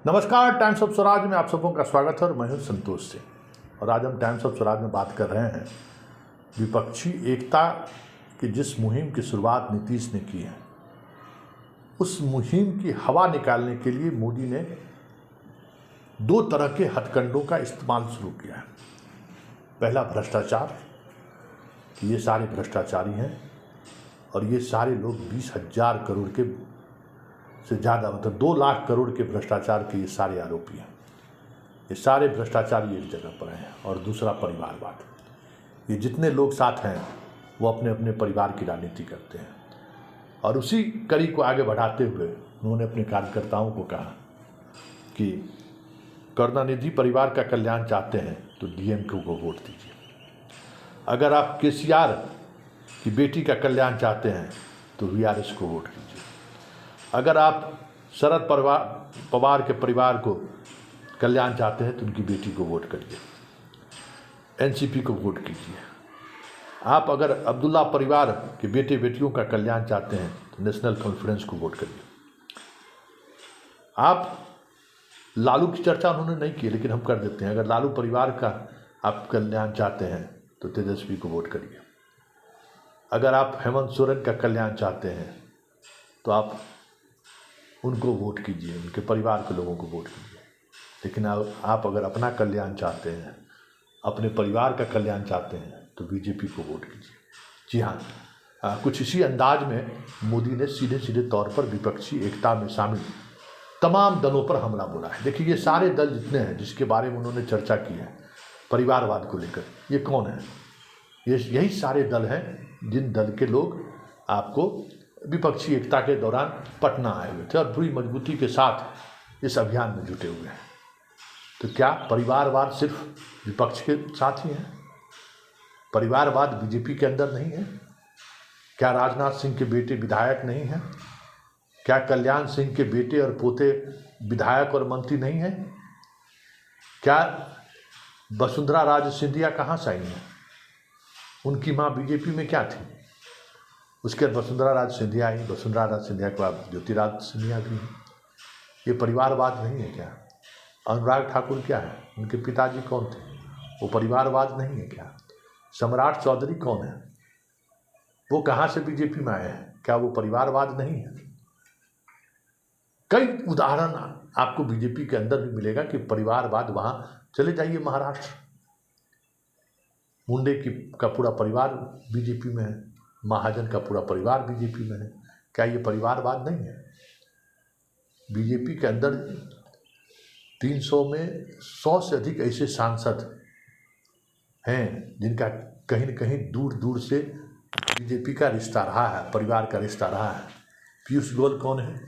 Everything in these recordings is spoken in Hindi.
नमस्कार, टाइम्स ऑफ स्वराज में आप सबों का स्वागत है और मैं हूं संतोष सिंह। और आज हम टाइम्स ऑफ स्वराज में बात कर रहे हैं विपक्षी एकता की जिस मुहिम की शुरुआत नीतीश ने की है, उस मुहिम की हवा निकालने के लिए मोदी ने दो तरह के हथकंडों का इस्तेमाल शुरू किया है। पहला भ्रष्टाचार, कि ये सारे भ्रष्टाचारी हैं और ये सारे लोग 20,000 करोड़ के से ज़्यादा, मतलब 2 लाख करोड़ के भ्रष्टाचार के ये सारे आरोपी हैं। ये सारे भ्रष्टाचारी एक जगह पर हैं। और दूसरा परिवारवाद, ये जितने लोग साथ हैं वो अपने अपने परिवार की राजनीति करते हैं। और उसी कड़ी को आगे बढ़ाते हुए उन्होंने अपने कार्यकर्ताओं को कहा कि करुणानिधि परिवार का कल्याण चाहते हैं तो डीएमके को वोट दीजिए। अगर आप केसीआर की बेटी का कल्याण चाहते हैं तो वीआरएस को वोट कीजिए। अगर आप शरद पवार के परिवार को कल्याण चाहते हैं तो उनकी बेटी को वोट करिए, एनसीपी को वोट कीजिए। आप अगर अब्दुल्ला परिवार के बेटे बेटियों का कल्याण चाहते हैं तो नेशनल कॉन्फ्रेंस को वोट करिए। आप लालू की चर्चा उन्होंने नहीं की, लेकिन हम कर देते हैं। अगर लालू परिवार का आप कल्याण चाहते हैं तो तेजस्वी को वोट करिए। अगर आप हेमंत सोरेन का कल्याण चाहते हैं तो आप उनको वोट कीजिए, उनके परिवार के लोगों को वोट कीजिए। लेकिन आप अगर अपना कल्याण चाहते हैं, अपने परिवार का कल्याण चाहते हैं तो बीजेपी को वोट कीजिए। जी हाँ, कुछ इसी अंदाज में मोदी ने सीधे सीधे तौर पर विपक्षी एकता में शामिल तमाम दलों पर हमला बोला है। देखिए, ये सारे दल जितने हैं जिसके बारे में उन्होंने चर्चा की है परिवारवाद को लेकर, ये कौन है? यही सारे दल हैं जिन दल के लोग आपको विपक्षी एकता के दौरान पटना आए हुए थे और पूरी मजबूती के साथ इस अभियान में जुटे हुए हैं। तो क्या परिवारवाद सिर्फ विपक्ष के साथ ही है? परिवारवाद बीजेपी के अंदर नहीं है? क्या राजनाथ सिंह के बेटे विधायक नहीं हैं? क्या कल्याण सिंह के बेटे और पोते विधायक और मंत्री नहीं हैं? क्या वसुंधरा राजे सिंधिया कहाँ से आई हैं? उनकी माँ बीजेपी में क्या थी? उसके बाद वसुंधरा राजे सिंधिया आई, वसुंधरा राजे सिंधिया के बाद ज्योतिरादित्य सिंधिया भी हैं। ये परिवारवाद नहीं है क्या? अनुराग ठाकुर क्या है? उनके पिताजी कौन थे? वो परिवारवाद नहीं है क्या? सम्राट चौधरी कौन है? वो कहाँ से बीजेपी में आए हैं? क्या वो परिवारवाद नहीं है? कई उदाहरण आपको बीजेपी के अंदर भी मिलेगा कि परिवारवाद, वहाँ चले जाइए महाराष्ट्र, मुंडे का पूरा परिवार बीजेपी में है, महाजन का पूरा परिवार बीजेपी में है। क्या ये परिवारवाद नहीं है? बीजेपी के अंदर 300 में 100 से अधिक ऐसे सांसद हैं जिनका कहीं न कहीं दूर दूर से बीजेपी का रिश्ता रहा है, परिवार का रिश्ता रहा है। पीयूष गोयल कौन है?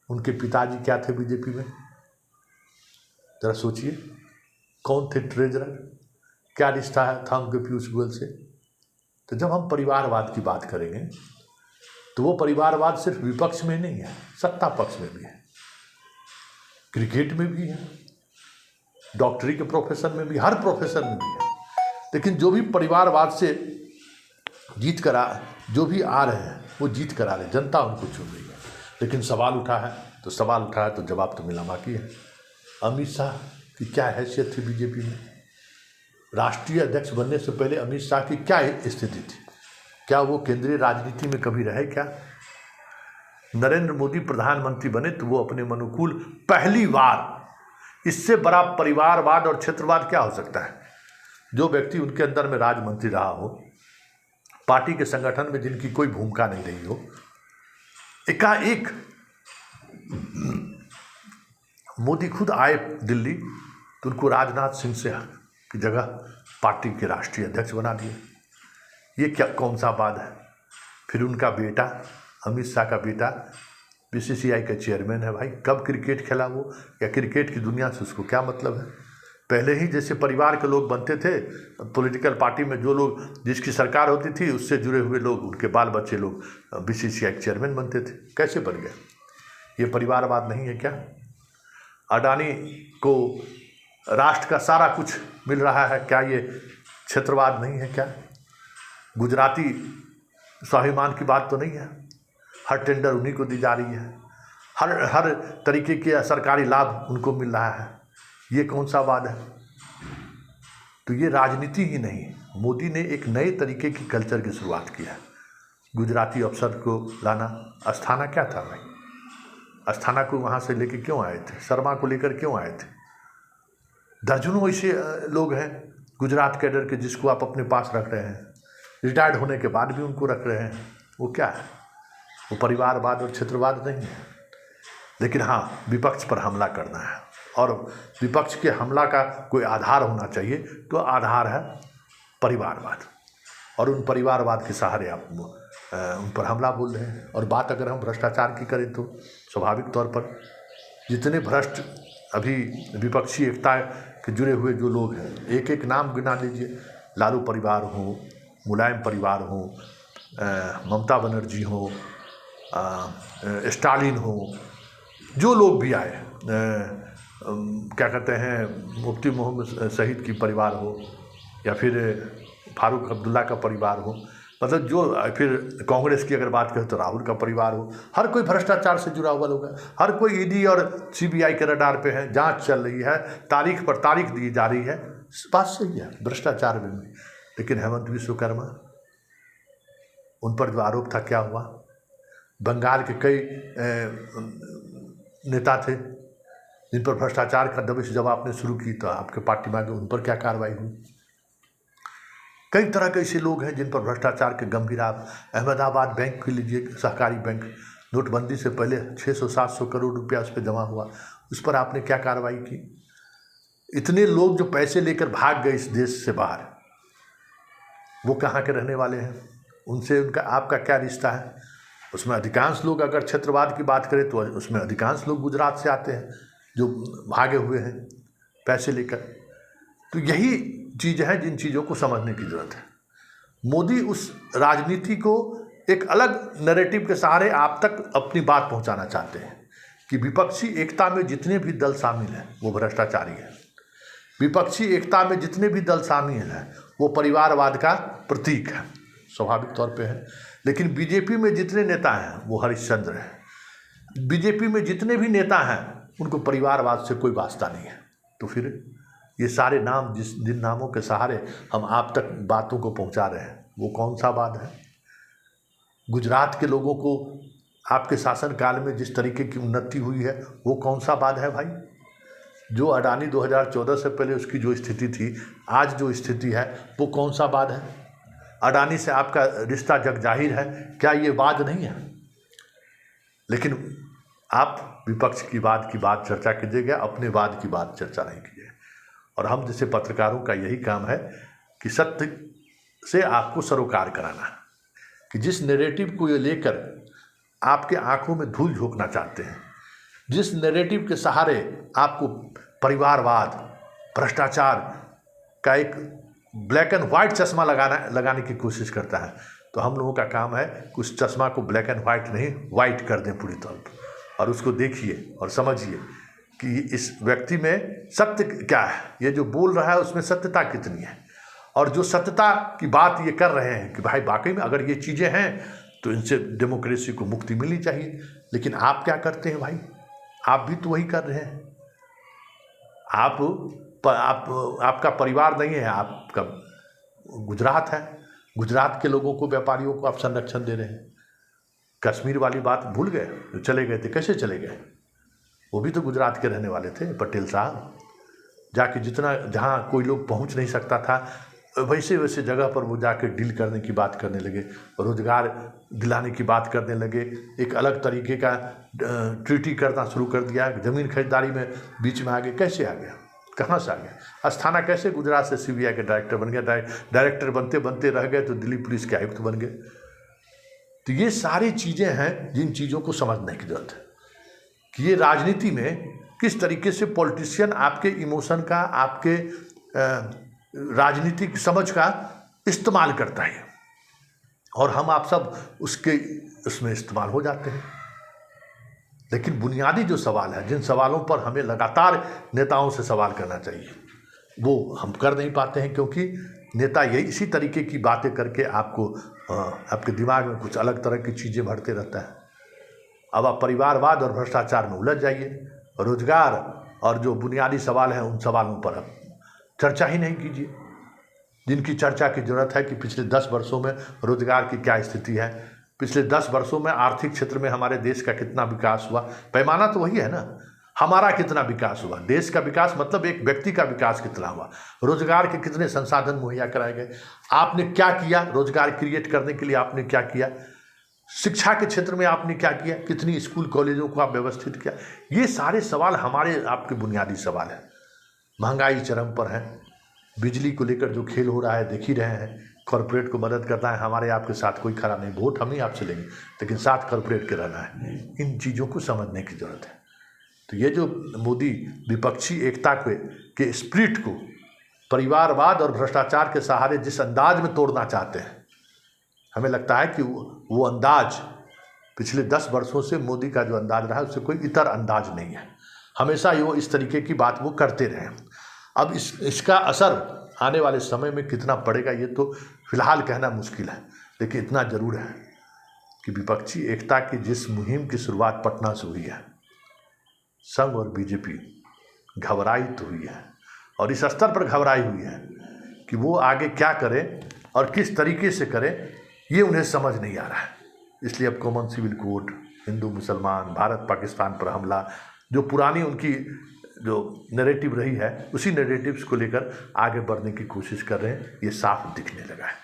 उनके पिताजी क्या थे बीजेपी में? जरा सोचिए, कौन थे ट्रेजरर? क्या रिश्ता था उनके पीयूष गोयल से? तो जब हम परिवारवाद की बात करेंगे तो वो परिवारवाद सिर्फ विपक्ष में नहीं है, सत्ता पक्ष में भी है, क्रिकेट में भी है, डॉक्टरी के प्रोफेशन में भी, हर प्रोफेशन में भी है। लेकिन जो भी परिवारवाद से जीत कर जो भी आ रहे हैं वो जीत कर आ रहे हैं, जनता उनको चुन रही है। लेकिन सवाल उठा है तो जवाब तो मिलना बाकी है। अमित शाह की क्या हैसियत थी बीजेपी में? राष्ट्रीय अध्यक्ष बनने से पहले अमित शाह की क्या स्थिति थी? क्या वो केंद्रीय राजनीति में कभी रहे क्या? नरेंद्र मोदी प्रधानमंत्री बने तो वो अपने अनुकूल पहली बार, इससे बड़ा परिवारवाद और क्षेत्रवाद क्या हो सकता है? जो व्यक्ति उनके अंदर में राज्य मंत्री रहा हो, पार्टी के संगठन में जिनकी कोई भूमिका नहीं रही हो, एकाएक मोदी खुद आए दिल्ली तो उनको राजनाथ सिंह से की जगह पार्टी के राष्ट्रीय अध्यक्ष बना दिए। ये क्या, कौन सा बात है? फिर उनका बेटा, अमित शाह का बेटा बीसीसीआई का चेयरमैन है। भाई, कब क्रिकेट खेला वो? या क्रिकेट की दुनिया से उसको क्या मतलब है? पहले ही जैसे परिवार के लोग बनते थे, पॉलिटिकल पार्टी में जो लोग, जिसकी सरकार होती थी उससे जुड़े हुए लोग, उनके बाल बच्चे लोग बीसीसीआई के चेयरमैन बनते थे। कैसे बन गए? ये परिवारवाद नहीं है क्या? अडानी को राष्ट्र का सारा कुछ मिल रहा है, क्या ये क्षेत्रवाद नहीं है क्या? गुजराती स्वाभिमान की बात तो नहीं है? हर टेंडर उन्हीं को दी जा रही है, हर हर तरीके के सरकारी लाभ उनको मिल रहा है। ये कौन सा वाद है? तो ये राजनीति ही नहीं, मोदी ने एक नए तरीके की कल्चर की शुरुआत की है। गुजराती अफसर को लाना, अस्थाना क्या था भाई? अस्थाना को वहाँ से लेके क्यों आए थे? शर्मा को लेकर क्यों आए थे? दर्जनों ऐसे लोग हैं गुजरात कैडर के जिसको आप अपने पास रख रहे हैं, रिटायर्ड होने के बाद भी उनको रख रहे हैं। वो क्या है? वो परिवारवाद और क्षेत्रवाद नहीं है। लेकिन हाँ, विपक्ष पर हमला करना है, और विपक्ष के हमला का कोई आधार होना चाहिए, तो आधार है परिवारवाद, और उन परिवारवाद के सहारे आप उन पर हमला बोल रहे हैं। और बात अगर हम भ्रष्टाचार की करें तो स्वाभाविक तौर पर जितने भ्रष्ट अभी विपक्षी एकता के जुड़े हुए जो लोग हैं, एक एक नाम गिना लीजिए। लालू परिवार हो, मुलायम परिवार हो, ममता बनर्जी हो, स्टालिन हो, जो लोग भी आए, क्या कहते हैं, मुफ्ती मोहम्मद शहीद की परिवार हो, या फिर फारूक अब्दुल्ला का परिवार हो, मतलब जो, फिर कांग्रेस की अगर बात करें तो राहुल का परिवार हो, हर कोई भ्रष्टाचार से जुड़ा हुआ लोग है। हर कोई ईडी और सीबीआई के रडार पे है, जांच चल रही है, तारीख पर तारीख दी जा रही है। बात सही है भ्रष्टाचार में। लेकिन हेमंत विश्वकर्मा, उन पर जो आरोप था क्या हुआ? बंगाल के कई नेता थे जिन पर भ्रष्टाचार का दबिश जब आपने शुरू की तो आपके पार्टी में आगे, उन पर क्या कार्रवाई हुई? कई तरह के ऐसे लोग हैं जिन पर भ्रष्टाचार के गंभीर आप, अहमदाबाद बैंक के लीजिए, सहकारी बैंक, नोटबंदी से पहले 600-700 करोड़ रुपया उस पर जमा हुआ, उस पर आपने क्या कार्रवाई की? इतने लोग जो पैसे लेकर भाग गए इस देश से बाहर, वो कहाँ के रहने वाले हैं? उनसे उनका आपका क्या रिश्ता है? उसमें अधिकांश लोग, अगर क्षेत्रवाद की बात करें तो उसमें अधिकांश लोग गुजरात से आते हैं जो भागे हुए हैं पैसे लेकर। तो यही चीज़ है जिन चीज़ों को समझने की ज़रूरत है। मोदी उस राजनीति को एक अलग नैरेटिव के सहारे आप तक अपनी बात पहुंचाना चाहते हैं कि विपक्षी एकता में जितने भी दल शामिल हैं वो भ्रष्टाचारी हैं, विपक्षी एकता में जितने भी दल शामिल हैं वो परिवारवाद का प्रतीक है, स्वाभाविक तौर पे है। लेकिन बीजेपी में जितने नेता हैं वो हरिश्चंद्र हैं। बीजेपी में जितने भी नेता हैं उनको परिवारवाद से कोई वास्ता नहीं है। तो फिर ये सारे नाम जिन नामों के सहारे हम आप तक बातों को पहुंचा रहे हैं वो कौन सा वाद है? गुजरात के लोगों को आपके शासनकाल में जिस तरीके की उन्नति हुई है वो कौन सा वाद है भाई? जो अडानी 2014 से पहले उसकी जो स्थिति थी, आज जो स्थिति है वो कौन सा वाद है? अडानी से आपका रिश्ता जग जाहिर है, क्या ये वाद नहीं है? लेकिन आप विपक्ष की बात चर्चा कीजिएगा, अपने वाद की बात चर्चा नहीं कीजिए। और हम जैसे पत्रकारों का यही काम है कि सत्य से आपको सरोकार कराना, कि जिस नैरेटिव को ये लेकर आपके आंखों में धूल झोंकना चाहते हैं, जिस नैरेटिव के सहारे आपको परिवारवाद, भ्रष्टाचार का एक ब्लैक एंड वाइट चश्मा लगाने की कोशिश करता है, तो हम लोगों का काम है कि उस चश्मा को ब्लैक एंड वाइट नहीं, वाइट कर दें पूरी तौर पर, और उसको देखिए और समझिए कि इस व्यक्ति में सत्य क्या है, ये जो बोल रहा है उसमें सत्यता कितनी है, और जो सत्यता की बात ये कर रहे हैं कि भाई वाकई में अगर ये चीज़ें हैं तो इनसे डेमोक्रेसी को मुक्ति मिलनी चाहिए। लेकिन आप क्या करते हैं भाई? आप भी तो वही कर रहे हैं। आपका परिवार नहीं है, आपका गुजरात है। गुजरात के लोगों को, व्यापारियों को आप संरक्षण दे रहे हैं। कश्मीर वाली बात भूल गए? जो चले गए थे, कैसे चले गए? वो भी तो गुजरात के रहने वाले थे, पटेल साहब। जाके जहाँ कोई लोग पहुँच नहीं सकता था वैसे वैसे जगह पर वो जाके डील करने की बात करने लगे, रोजगार दिलाने की बात करने लगे, एक अलग तरीके का ट्रीटी करना शुरू कर दिया। ज़मीन खरीदारी में बीच में आ गए। कैसे आ गया? कहाँ से आ गया? अस्थाना कैसे गुजरात से सीबीआई के डायरेक्टर बन गया? डायरेक्टर बनते बनते रह गए तो दिल्ली पुलिस के आयुक्त बन गए। तो ये सारी चीज़ें हैं जिन चीज़ों को समझने की जरूरत है कि ये राजनीति में किस तरीके से पॉलिटिशियन आपके इमोशन का, आपके राजनीतिक समझ का इस्तेमाल करता है, और हम आप सब उसमें इस्तेमाल हो जाते हैं। लेकिन बुनियादी जो सवाल है, जिन सवालों पर हमें लगातार नेताओं से सवाल करना चाहिए, वो हम कर नहीं पाते हैं, क्योंकि नेता यही इसी तरीके की बातें करके आपको आपके दिमाग में कुछ अलग तरह की चीज़ें भरते रहता है। अब आप परिवारवाद और भ्रष्टाचार में उलझ जाइए। रोजगार और जो बुनियादी सवाल हैं उन सवालों पर अब चर्चा ही नहीं कीजिए। जिनकी चर्चा की जरूरत है कि पिछले 10 वर्षों में रोजगार की क्या स्थिति है, पिछले 10 वर्षों में आर्थिक क्षेत्र में हमारे देश का कितना विकास हुआ, पैमाना तो वही है ना, हमारा कितना विकास हुआ। देश का विकास मतलब एक व्यक्ति का विकास कितना हुआ, रोजगार के कितने संसाधन मुहैया कराए गए, आपने क्या किया रोजगार क्रिएट करने के लिए, आपने क्या किया, शिक्षा के क्षेत्र में आपने क्या किया, कितनी स्कूल कॉलेजों को आप व्यवस्थित किया। ये सारे सवाल हमारे आपके बुनियादी सवाल हैं। महंगाई चरम पर है, बिजली को लेकर जो खेल हो रहा है देख ही रहे हैं। कॉरपोरेट को मदद करना है, हमारे आपके साथ कोई खड़ा नहीं, वोट हम ही आपसे लेंगे लेकिन साथ कॉरपोरेट के रहना है। इन चीज़ों को समझने की जरूरत है। तो ये जो मोदी विपक्षी एकता के स्पिरिट को परिवारवाद और भ्रष्टाचार के सहारे जिस अंदाज में तोड़ना चाहते हैं, हमें लगता है कि वो अंदाज पिछले 10 वर्षों से मोदी का जो अंदाज रहा है उससे कोई इतर अंदाज नहीं है। हमेशा वो इस तरीके की बात वो करते रहे। अब इसका असर आने वाले समय में कितना पड़ेगा ये तो फिलहाल कहना मुश्किल है, लेकिन इतना जरूर है कि विपक्षी एकता की जिस मुहिम की शुरुआत पटना से हुई है, संघ और बीजेपी घबराई तो हुई है और इस स्तर पर घबराई हुई है कि वो आगे क्या करें और किस तरीके से करें ये उन्हें समझ नहीं आ रहा है। इसलिए अब कॉमन सिविल कोड, हिंदू मुसलमान, भारत पाकिस्तान पर हमला, जो पुरानी उनकी जो नैरेटिव रही है उसी नैरेटिव्स को लेकर आगे बढ़ने की कोशिश कर रहे हैं, ये साफ दिखने लगा है।